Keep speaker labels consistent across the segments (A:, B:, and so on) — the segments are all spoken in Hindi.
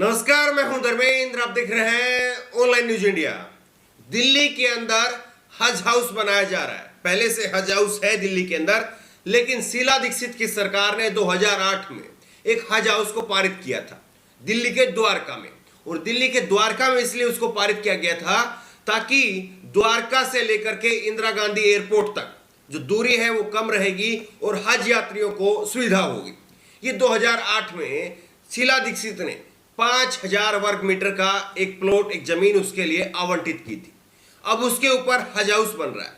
A: नमस्कार, मैं हूं धर्मेंद्र। आप देख रहे हैं ऑनलाइन न्यूज इंडिया। दिल्ली के अंदर हज हाउस बनाया जा रहा है। पहले से हज हाउस है दिल्ली के अंदर, लेकिन शीला दीक्षित की सरकार ने 2008 में एक हज हाउस को पारित किया था दिल्ली के द्वारका में। और दिल्ली के द्वारका में इसलिए उसको पारित किया गया था ताकि द्वारका से लेकर के इंदिरा गांधी एयरपोर्ट तक जो दूरी है वो कम रहेगी और हज यात्रियों को सुविधा होगी। ये 2008 में शीला दीक्षित ने 5000 वर्ग मीटर का एक प्लॉट, एक जमीन उसके लिए आवंटित की थी। अब उसके ऊपर हज हाउस बन रहा है।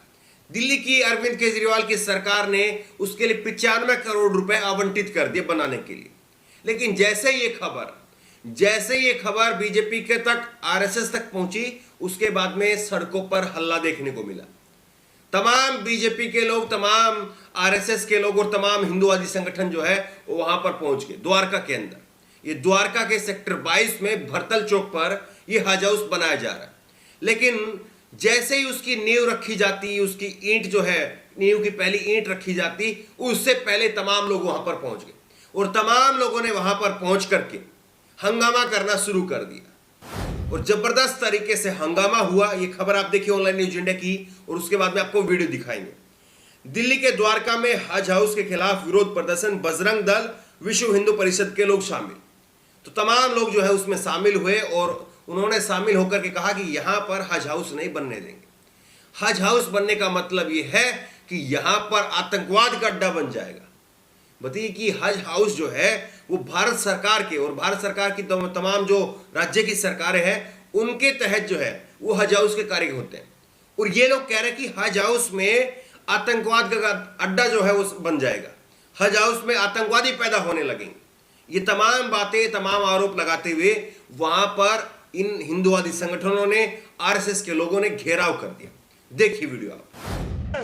A: दिल्ली की अरविंद केजरीवाल की सरकार ने उसके लिए 95 करोड़ रुपए आवंटित कर दिए बनाने के लिए। लेकिन जैसे ये खबर बीजेपी के तक, आरएसएस तक पहुंची, उसके बाद में सड़कों पर हल्ला देखने को मिला। तमाम बीजेपी के लोग, तमाम आरएसएस के लोग और तमाम हिंदूवादी संगठन जो है वो वहां पर पहुंच गए द्वारका के अंदर। ये द्वारका के सेक्टर 22 में भरतल चौक पर ये हज हाउस बनाया जा रहा है। लेकिन जैसे ही उसकी नींव रखी जाती, उसकी ईंट जो है, नींव की पहली ईंट रखी जाती, उससे पहले तमाम लोग वहां पर पहुंच गए और तमाम लोगों ने वहां पर पहुंच करके हंगामा करना शुरू कर दिया और जबरदस्त तरीके से हंगामा हुआ। ये खबर आप देखिए ऑनलाइन न्यूज इंडिया की, और उसके बाद में आपको वीडियो दिखाएंगे। दिल्ली के द्वारका में हज हाउस के खिलाफ विरोध प्रदर्शन, बजरंग दल, विश्व हिंदू परिषद के लोग शामिल। तो तमाम लोग जो है उसमें शामिल हुए और उन्होंने शामिल होकर के कहा कि यहां पर हज हाउस नहीं बनने देंगे। हज हाउस बनने का मतलब यह है कि यहां पर आतंकवाद का अड्डा बन जाएगा। बताइए कि हज हाउस जो है वो भारत सरकार के और भारत सरकार की तमाम जो राज्य की सरकारें हैं उनके तहत जो है वो हज हाउस के कार्य होते हैं। और ये लोग कह रहे हैं कि हज हाउस में आतंकवाद का अड्डा जो है वो बन जाएगा, हज हाउस में आतंकवादी पैदा होने लगेंगे। ये तमाम बातें, तमाम आरोप लगाते हुए वहां पर इन हिंदूवादी संगठनों ने, आरएसएस के लोगों ने घेराव कर दिया। देखिए वीडियो आप।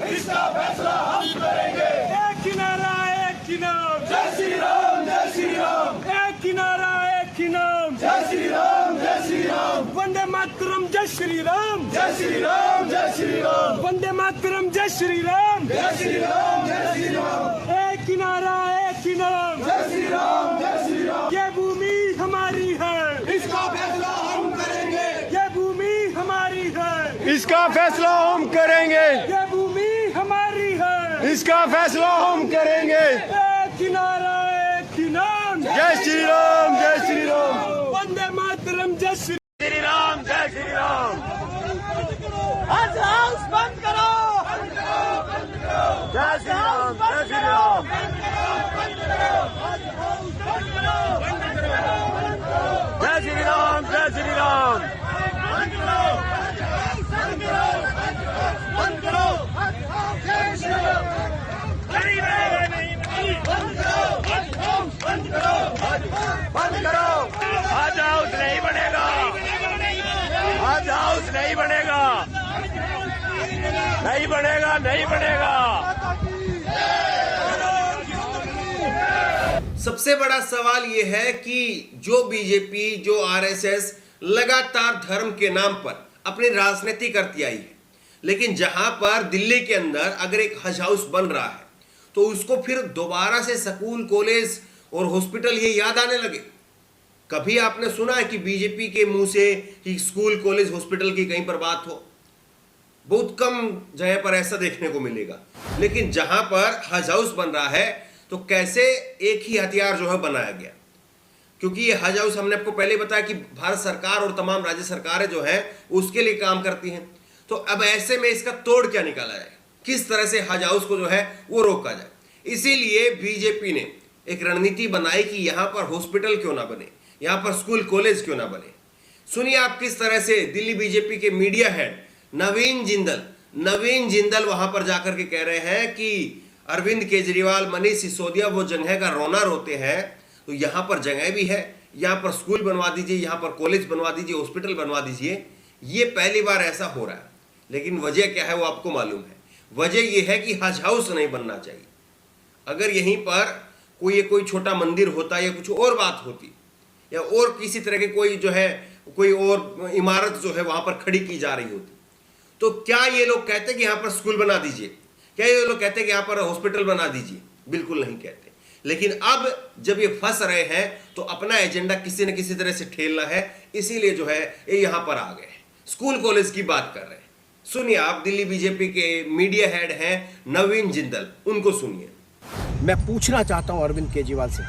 B: इसका फैसला हम करेंगे।
C: एक किनारा एक किनाम,
B: जय श्री राम, जय श्री राम।
C: एक किनारा एक किनाम,
B: जय श्री राम, जय श्री राम।
C: वंदे मातरम, जय श्री राम,
B: जय श्री राम, जय श्री राम।
C: वंदे मातरम, जय श्री राम,
B: जय श्री राम, जय श्री राम।
C: एक किनारा एक किनाम,
B: जय श्री राम, जय श्री राम।
C: ये भूमि हमारी है,
B: इसका फैसला हम करेंगे।
C: ये भूमि हमारी है,
D: इसका फैसला हम करेंगे।
C: ये भूमि हमारी है,
D: इसका फैसला हम करेंगे।
C: एक किनारा एक किनाम,
D: जय श्री राम, जय श्री राम।
C: वंदे मातरम, जय श्री
D: राम, जय श्री राम।
C: हज हाउस बंद करो,
D: जय श्री राम, जय श्री राम। जय श्री राम, जय श्री राम। बंद करो, हज हाउस नहीं बनेगा, हज हाउस नहीं बनेगा, नहीं बनेगा, नहीं बनेगा।
A: सबसे बड़ा सवाल यह है कि जो बीजेपी, जो आरएसएस लगातार धर्म के नाम पर अपनी राजनीति करती आई है, लेकिन जहां पर दिल्ली के अंदर अगर एक हज हाउस बन रहा है तो उसको फिर दोबारा से स्कूल, कॉलेज और हॉस्पिटल ये याद आने लगे। कभी आपने सुना है कि बीजेपी के मुंह से कि स्कूल, कॉलेज, हॉस्पिटल की कहीं पर बात हो? बहुत कम जगह पर ऐसा देखने को मिलेगा। लेकिन जहां पर हज हाउस बन रहा है तो कैसे एक ही हथियार जो है बनाया गया, क्योंकि ये हज हाउस हमने आपको पहले बताया कि भारत सरकार और तमाम राज्य सरकारें जो हैं उसके लिए काम करती हैं। तो अब ऐसे में इसका तोड़ क्या निकाला जाए, किस तरह से हज हाउस को जो है वो रोका जाए। इसीलिए बीजेपी ने एक रणनीति बनाई कि यहां पर हॉस्पिटल क्यों ना बने, यहां पर स्कूल, कॉलेज क्यों ना बने। सुनिए आप किस तरह से दिल्ली बीजेपी के मीडिया हेड नवीन जिंदल वहां पर जाकर के कह रहे हैं कि अरविंद केजरीवाल, मनीष सिसोदिया वो जगह का रोना रोते हैं, तो यहां पर जगह भी है, यहां पर स्कूल बनवा दीजिए, यहां पर कॉलेज बनवा दीजिए, हॉस्पिटल बनवा दीजिए। ये पहली बार ऐसा हो रहा है। लेकिन वजह क्या है वो आपको मालूम है। वजह यह है कि हज हाउस नहीं बनना चाहिए। अगर यहीं पर कोई छोटा मंदिर होता या कुछ और बात होती, या और किसी तरह के कोई और इमारत जो है वहां पर खड़ी की जा रही होती, तो क्या ये लोग कहते कि यहां पर स्कूल बना दीजिए? क्या ये लोग कहते कि यहां पर हॉस्पिटल बना दीजिए? बिल्कुल नहीं कहते। लेकिन अब जब ये फंस रहे हैं तो अपना एजेंडा किसी न किसी तरह से ठेलना है, इसीलिए जो है ये यहां पर आ गए। स्कूल कॉलेज की बात कर रहे हैं। सुनिए, आप दिल्ली बीजेपी के मीडिया हेड हैं नवीन जिंदल, उनको सुनिए।
E: मैं पूछना चाहता हूं अरविंद केजरीवाल से।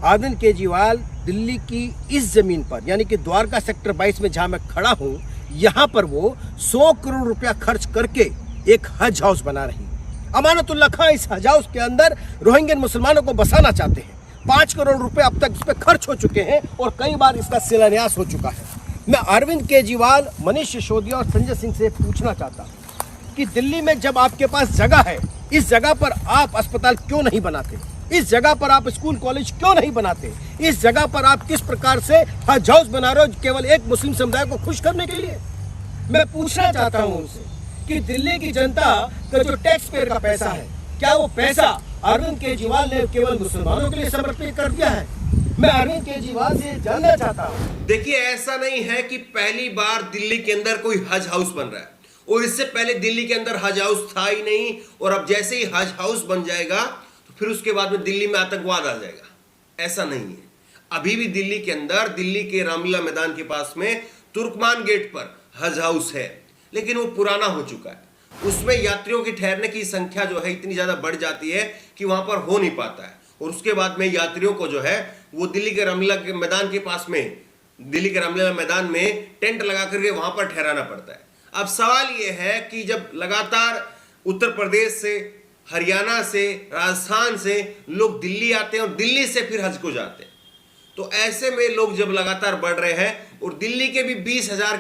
E: अरविंद केजरीवाल, दिल्ली की इस जमीन पर यानी कि द्वारका सेक्टर 22 में जहां मैं खड़ा हूं, यहां पर वो 100 करोड़ रुपया खर्च करके एक हज हाउस बना रही। अमानतुल्लाह खां इस हज हाउस के अंदर रोहिंग्या मुसलमानों को बसाना चाहते हैं। 5 करोड़ रुपए अब तक इस पर खर्च हो चुके हैं और कई बार इसका शिलान्यास हो चुका है। मैं अरविंद केजरीवाल, मनीष सिसोदिया और संजय सिंह से पूछना चाहता हूं कि दिल्ली में जब आपके पास जगह है, इस जगह पर आप अस्पताल क्यों नहीं बनाते? इस जगह पर आप स्कूल कॉलेज क्यों नहीं बनाते? इस जगह पर आप किस प्रकार से हज हाउस बना रहे हो केवल एक मुस्लिम समुदाय को खुश करने के लिए? मैं पूछना चाहता हूं उनसे कि दिल्ली की जनता का जो टैक्स पेयर का पैसा है, क्या वो पैसा अरविंद केजरीवाल ने केवल मुसलमानों के लिए समर्पित कर दिया है? मैं अरविंद केजरीवाल से जानना चाहता हूँ।
A: देखिए, ऐसा नहीं है कि पहली बार दिल्ली के अंदर कोई हज हाउस बन रहा है, और इससे पहले दिल्ली के अंदर हज हाउस था ही नहीं, और अब जैसे ही हज हाउस बन जाएगा तो फिर उसके बाद में दिल्ली में आतंकवाद आ जाएगा। ऐसा नहीं है। अभी भी दिल्ली के अंदर, दिल्ली के रामलीला मैदान के पास में तुर्कमान गेट पर हज हाउस है, लेकिन वो पुराना हो चुका है। उसमें यात्रियों की ठहरने की संख्या जो है इतनी ज्यादा बढ़ जाती है कि वहां पर हो नहीं पाता है, और उसके बाद में यात्रियों को जो है वो दिल्ली के रामलीला के मैदान के पास में, दिल्ली के रामलीला मैदान में टेंट लगा करके वहां पर ठहराना पड़ता है। अब सवाल ये है कि जब लगातार उत्तर प्रदेश से, हरियाणा से, राजस्थान से लोग दिल्ली आते हैं और दिल्ली से फिर हज को जाते हैं, तो ऐसे में लोग जब लगातार बढ़ रहे हैं और दिल्ली के भी 20,000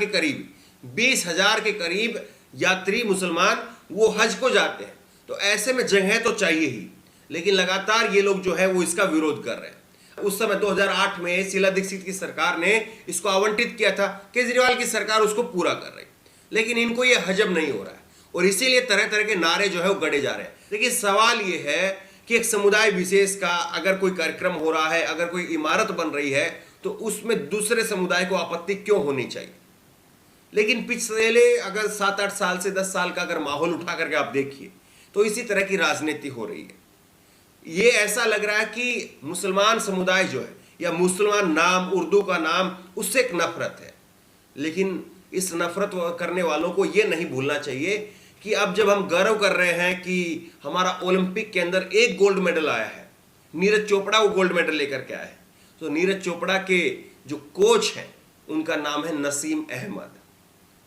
A: के करीब यात्री मुसलमान वो हज को जाते हैं, तो ऐसे में जगह तो चाहिए ही, लेकिन लगातार ये लोग जो है वो इसका विरोध कर रहे हैं। उस समय 2008 में शीला दीक्षित की सरकार ने इसको आवंटित किया था, केजरीवाल की सरकार उसको पूरा कर रही, लेकिन इनको ये हजम नहीं हो रहा है, और इसीलिए तरह तरह के नारे जो है वो गढ़े जा रहे हैं। लेकिन सवाल ये है कि एक समुदाय विशेष का अगर कोई कार्यक्रम हो रहा है, अगर कोई इमारत बन रही है, तो उसमें दूसरे समुदाय को आपत्ति क्यों होनी चाहिए? लेकिन पिछले अगर 7-8 साल से 10 साल का अगर माहौल उठा करके आप देखिए तो इसी तरह की राजनीति हो रही है। ये ऐसा लग रहा है कि मुसलमान समुदाय जो है, या मुसलमान नाम, उर्दू का नाम, उससे एक नफरत है। लेकिन इस नफरत करने वालों को ये नहीं भूलना चाहिए कि अब जब हम गर्व कर रहे हैं कि हमारा ओलंपिक के अंदर एक गोल्ड मेडल आया है, नीरज चोपड़ा वो गोल्ड मेडल लेकर के आए हैं, तो नीरज चोपड़ा के जो कोच हैं उनका नाम है नसीम अहमद।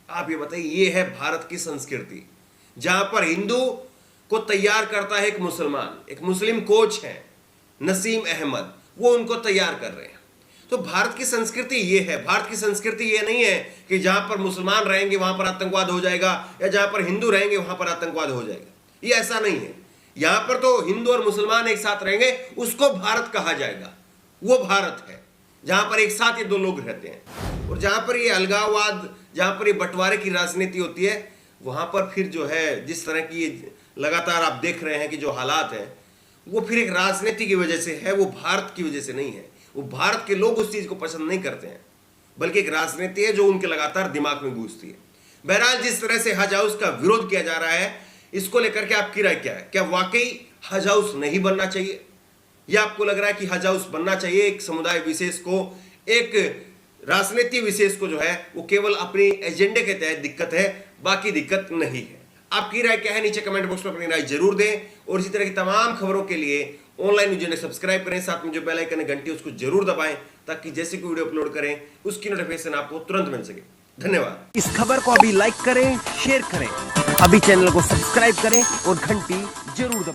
A: आप ये बताइए, ये है भारत की संस्कृति, जहां पर हिंदू को तैयार करता है एक मुस्लिम कोच है नसीम अहमद, वो उनको तैयार कर रहे हैं। तो भारत की संस्कृति ये है। भारत की संस्कृति ये नहीं है कि जहां पर मुसलमान रहेंगे वहां पर आतंकवाद हो जाएगा, या जहां पर हिंदू रहेंगे वहां पर आतंकवाद हो जाएगा। ये ऐसा नहीं है। यहां पर तो हिंदू और मुसलमान एक साथ रहेंगे, उसको भारत कहा जाएगा। वो भारत है जहां पर एक साथ ये दो लोग रहते हैं। और जहां पर ये अलगाववाद, जहां पर ये बंटवारे की राजनीति होती है, वहां पर फिर जो है जिस तरह की ये लगातार आप देख रहे हैं कि जो हालात हैं, वो फिर एक राजनीति की वजह से है, वो भारत की वजह से नहीं है। वो भारत के लोग उस चीज को पसंद नहीं करते हैं, बल्कि एक राजनीति है जो उनके लगातार दिमाग में घुसती है। बहरहाल, जिस तरह से हज हाउस का विरोध किया जा रहा है, इसको लेकर के आपकी राय क्या है? क्या वाकई हज हाउस नहीं बनना चाहिए, या आपको लग रहा है कि हज हाउस बनना चाहिए? एक समुदाय विशेष को, एक राजनीति विशेष को जो है वो केवल अपने एजेंडे के तहत दिक्कत है, बाकी दिक्कत नहीं है। आपकी राय क्या है? नीचे कमेंट बॉक्स में अपनी राय जरूर दें, और इसी तरह की तमाम खबरों के लिए ऑनलाइन न्यूज़ चैनल सब्सक्राइब करें, साथ में जो बेल आइकन है घंटी उसको जरूर दबाएं, ताकि जैसे कोई वीडियो अपलोड करें उसकी नोटिफिकेशन आपको तुरंत मिल सके। धन्यवाद।
E: इस खबर को अभी लाइक करें, शेयर करें, अभी चैनल को सब्सक्राइब करें और घंटी जरूर दबाएं।